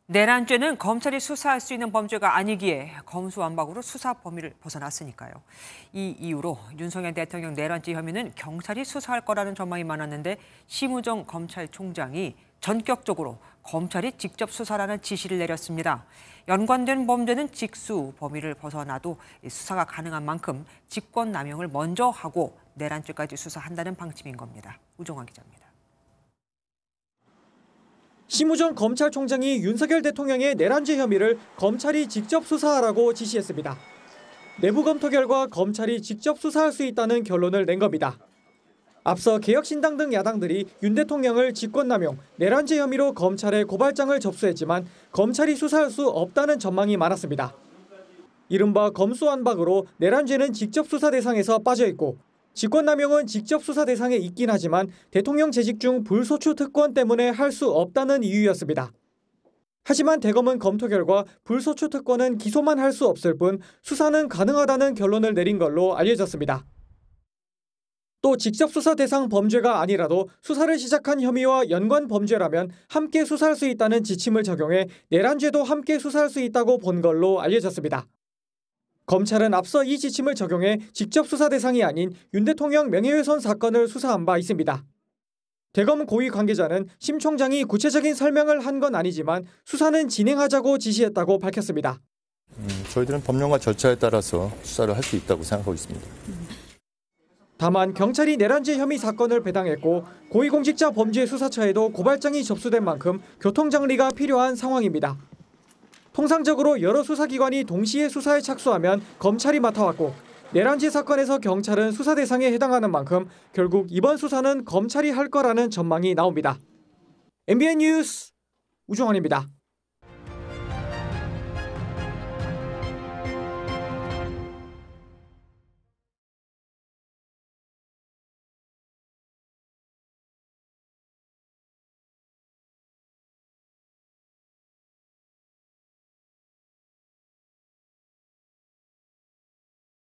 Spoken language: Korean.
내란죄는 검찰이 수사할 수 있는 범죄가 아니기에 검수완박으로 수사 범위를 벗어났으니까요. 이 이유로 윤석열 대통령 내란죄 혐의는 경찰이 수사할 거라는 전망이 많았는데 심우정 검찰총장이 전격적으로 검찰이 직접 수사라는 지시를 내렸습니다. 연관된 범죄는 직수 범위를 벗어나도 수사가 가능한 만큼 직권남용을 먼저 하고 내란죄까지 수사한다는 방침인 겁니다. 우종환 기자입니다. 심우정 검찰총장이 윤석열 대통령의 내란죄 혐의를 검찰이 직접 수사하라고 지시했습니다. 내부 검토 결과 검찰이 직접 수사할 수 있다는 결론을 낸 겁니다. 앞서 개혁신당 등 야당들이 윤 대통령을 직권남용, 내란죄 혐의로 검찰에 고발장을 접수했지만 검찰이 수사할 수 없다는 전망이 많았습니다. 이른바 검수완박으로 내란죄는 직접 수사 대상에서 빠져 있고 직권남용은 직접 수사 대상에 있긴 하지만 대통령 재직 중 불소추 특권 때문에 할 수 없다는 이유였습니다. 하지만 대검은 검토 결과 불소추 특권은 기소만 할 수 없을 뿐 수사는 가능하다는 결론을 내린 걸로 알려졌습니다. 또 직접 수사 대상 범죄가 아니라도 수사를 시작한 혐의와 연관 범죄라면 함께 수사할 수 있다는 지침을 적용해 내란죄도 함께 수사할 수 있다고 본 걸로 알려졌습니다. 검찰은 앞서 이 지침을 적용해 직접 수사 대상이 아닌 윤 대통령 명예훼손 사건을 수사한 바 있습니다. 대검 고위 관계자는 심 총장이 구체적인 설명을 한 건 아니지만 수사는 진행하자고 지시했다고 밝혔습니다. 저희들은 법령과 절차에 따라서 수사를 할 수 있다고 생각하고 있습니다. 다만 경찰이 내란죄 혐의 사건을 배당했고 고위공직자 범죄수사처에도 고발장이 접수된 만큼 교통정리가 필요한 상황입니다. 통상적으로 여러 수사기관이 동시에 수사에 착수하면 검찰이 맡아왔고 내란죄 사건에서 경찰은 수사 대상에 해당하는 만큼 결국 이번 수사는 검찰이 할 거라는 전망이 나옵니다. MBN 뉴스 우종환입니다.